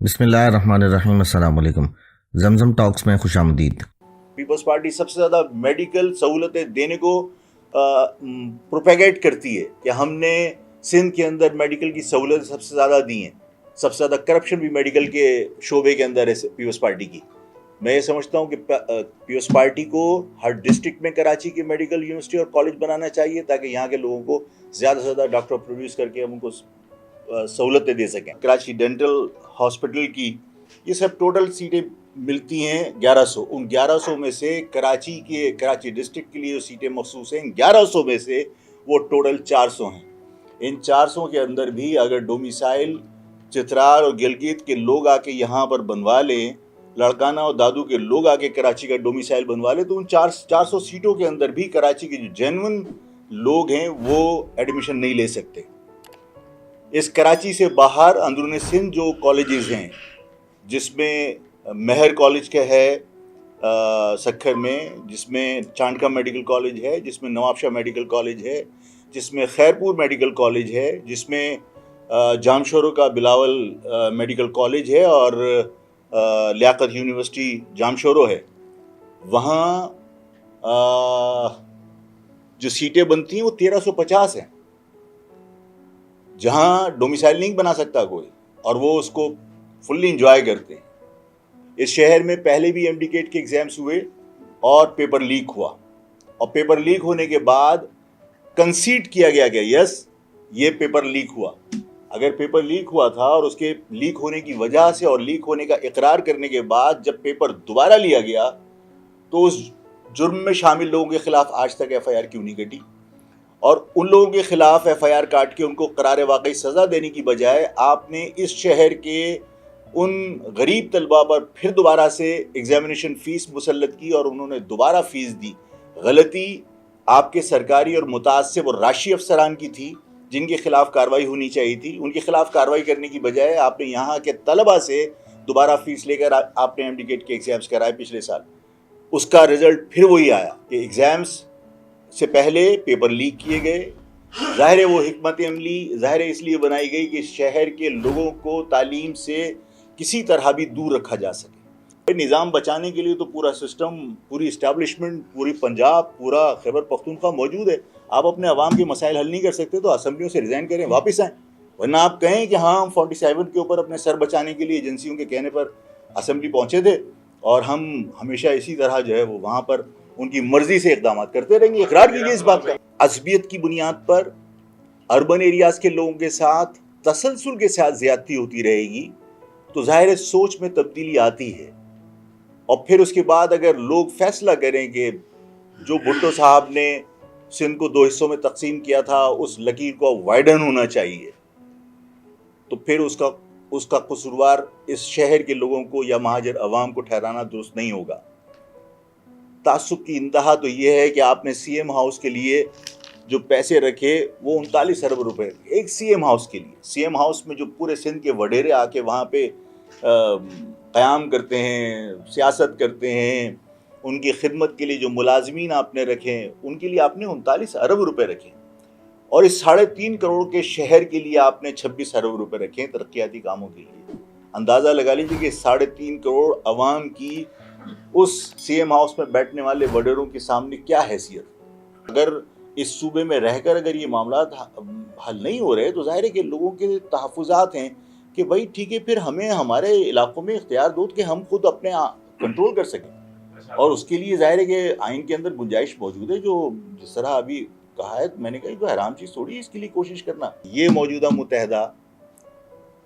بسم اللہ الرحمن الرحیم۔ السلام علیکم۔ زمزم ٹاکس میں خوش آمدید۔ پیپلز پارٹی سب سے زیادہ میڈیکل سہولتیں دینے کو پروپیگیٹ کرتی ہے کہ ہم نے سندھ کے اندر میڈیکل کی سہولتیں سب سے زیادہ دی ہیں، سب سے زیادہ کرپشن بھی میڈیکل کے شعبے کے اندر ہے پیپلز پارٹی کی۔ میں یہ سمجھتا ہوں کہ پیپلز پارٹی کو ہر ڈسٹرکٹ میں کراچی کی میڈیکل یونیورسٹی اور کالج بنانا چاہیے تاکہ یہاں کے لوگوں کو زیادہ سے زیادہ ڈاکٹر پروڈیوس کر کے ہم ان کو سہولتیں دے سکیں۔ کراچی ڈینٹل ہاسپٹل کی یہ سب ٹوٹل سیٹیں ملتی ہیں 1100، ان 1100 میں سے کراچی ڈسٹرکٹ کے لیے جو سیٹیں مخصوص ہیں 1100 میں سے وہ ٹوٹل 400 ہیں۔ ان 400 کے اندر بھی اگر ڈومیسائل چترال اور گلگت کے لوگ آ کے یہاں پر بنوا لیں، لڑکانہ اور دادو کے لوگ آ کے کراچی کا ڈومیسائل بنوا لیں، تو ان 400 سیٹوں کے اندر بھی کراچی کے جو جینون لوگ ہیں وہ ایڈمیشن نہیں لے سکتے۔ اس کراچی سے باہر اندرون سندھ جو کالجز ہیں، جس میں مہر کالج کا ہے سکھر میں، جس میں چانڈکا میڈیکل کالج ہے، جس میں نواب شاہ میڈیکل کالج ہے، جس میں خیرپور میڈیکل کالج ہے، جس میں جامشورو کا بلاول میڈیکل کالج ہے اور لیاقت یونیورسٹی جامشورو ہے، وہاں جو سیٹیں بنتی ہیں وہ 1350 ہیں، جہاں ڈومیسائل نہیں بنا سکتا کوئی، اور وہ اس کو فلی انجوائے کرتے ہیں۔ اس شہر میں پہلے بھی MD-CAT کے ایگزامس ہوئے اور پیپر لیک ہوا، اور پیپر لیک ہونے کے بعد کنسیڈ کیا گیا کہ یس یہ پیپر لیک ہوا۔ اگر پیپر لیک ہوا تھا اور اس کے لیک ہونے کی وجہ سے اور لیک ہونے کا اقرار کرنے کے بعد جب پیپر دوبارہ لیا گیا تو اس جرم میں شامل لوگوں کے خلاف آج تک FIR کیوں نہیں کٹی؟ اور ان لوگوں کے خلاف FIR کاٹ کے ان کو قرار واقعی سزا دینے کی بجائے آپ نے اس شہر کے ان غریب طلباء پر پھر دوبارہ سے ایگزامینیشن فیس مسلط کی اور انہوں نے دوبارہ فیس دی۔ غلطی آپ کے سرکاری اور متعصب اور راشی افسران کی تھی جن کے خلاف کارروائی ہونی چاہیے تھی۔ ان کے خلاف کارروائی کرنے کی بجائے آپ نے یہاں کے طلباء سے دوبارہ فیس لے کر آپ نے MD-CAT کے ایگزامس کرائے پچھلے سال۔ اس کا رزلٹ پھر وہی آیا کہ ایگزامس سے پہلے پیپر لیک کیے گئے۔ ظاہر ہے وہ حکمت عملی ظاہر اس لیے بنائی گئی کہ شہر کے لوگوں کو تعلیم سے کسی طرح بھی دور رکھا جا سکے۔ نظام بچانے کے لیے تو پورا سسٹم، پوری اسٹیبلشمنٹ، پوری پنجاب، پورا خیبر پختونخوا موجود ہے۔ آپ اپنے عوام کے مسائل حل نہیں کر سکتے تو اسمبلیوں سے ریزائن کریں، واپس آئیں، ورنہ آپ کہیں کہ ہاں ہم 47 کے اوپر اپنے سر بچانے کے لیے ایجنسیوں کے کہنے پر اسمبلی پہنچے تھے اور ہم ہمیشہ اسی طرح جو ہے وہ وہاں پر ان کی مرضی سے اقدامات کرتے رہیں گے۔ اقرار کیجیے اس بات کا۔ عصبیت کی بنیاد پر اربن ایریاز کے لوگوں کے ساتھ تسلسل کے ساتھ زیادتی ہوتی رہے گی تو ظاہر سوچ میں تبدیلی آتی ہے، اور پھر اس کے بعد اگر لوگ فیصلہ کریں کہ جو بھٹو صاحب نے سندھ کو 2 حصوں میں تقسیم کیا تھا اس لکیر کو وائڈن ہونا چاہیے، تو پھر اس کا قصوروار اس شہر کے لوگوں کو یا مہاجر عوام کو ٹھہرانا درست نہیں ہوگا۔ تعصب کی انتہا تو یہ ہے کہ آپ نے CM ہاؤس کے لیے جو پیسے رکھے وہ 39 ارب روپے ایک CM ہاؤس کے لیے۔ CM ہاؤس میں جو پورے سندھ کے وڈیرے آ کے وہاں پہ قیام کرتے ہیں، سیاست کرتے ہیں، ان کی خدمت کے لیے جو ملازمین آپ نے رکھے ہیں ان کے لیے آپ نے 39 ارب روپے رکھے، اور اس 3.5 کروڑ کے شہر کے لیے آپ نے 26 ارب روپے رکھے ہیں ترقیاتی کاموں کے لیے۔ اندازہ لگا لیجیے کہ 3.5 کروڑ عوام کی اس CM ہاؤس میں بیٹھنے والے وڈیروں کے سامنے کیا حیثیت۔ اگر اس صوبے میں رہ کر اگر یہ معاملات حل نہیں ہو رہے تو ظاہر ہے کہ لوگوں کے تحفظات ہیں کہ بھائی ٹھیک ہے پھر ہمیں ہمارے علاقوں میں اختیار دو کہ ہم خود اپنے کنٹرول کر سکیں، اور اس کے لیے ظاہر ہے کہ آئین کے اندر گنجائش موجود ہے، جو جس طرح ابھی کہا ہے میں نے کہا تو حرام چیز تھوڑی ہے اس کے لیے کوشش کرنا۔ یہ موجودہ متحدہ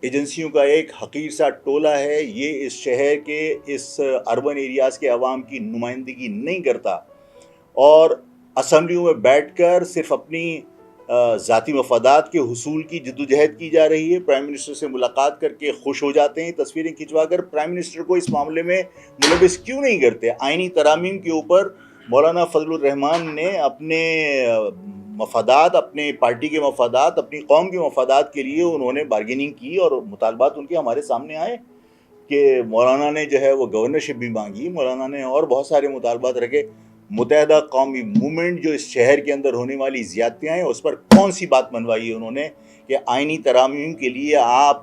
ایجنسیوں کا ایک حقیر سا ٹولہ ہے، یہ اس شہر کے اس اربن ایریاز کے عوام کی نمائندگی نہیں کرتا، اور اسمبلیوں میں بیٹھ کر صرف اپنی ذاتی مفادات کے حصول کی جدوجہد کی جا رہی ہے۔ پرائم منسٹر سے ملاقات کر کے خوش ہو جاتے ہیں، تصویریں کھنچوا کر پرائم منسٹر کو اس معاملے میں ملوث کیوں نہیں کرتے؟ آئینی ترامیم کے اوپر مولانا فضل الرحمان نے اپنے مفادات، اپنے پارٹی کے مفادات، اپنی قوم کے مفادات کے لیے انہوں نے بارگیننگ کی، اور مطالبات ان کے ہمارے سامنے آئے کہ مولانا نے جو ہے وہ گورنرشپ بھی مانگی، مولانا نے اور بہت سارے مطالبات رکھے۔ متحدہ قومی موومنٹ جو اس شہر کے اندر ہونے والی زیادتیاں ہیں اس پر کون سی بات منوائی ہے انہوں نے کہ آئینی ترامیم کے لیے آپ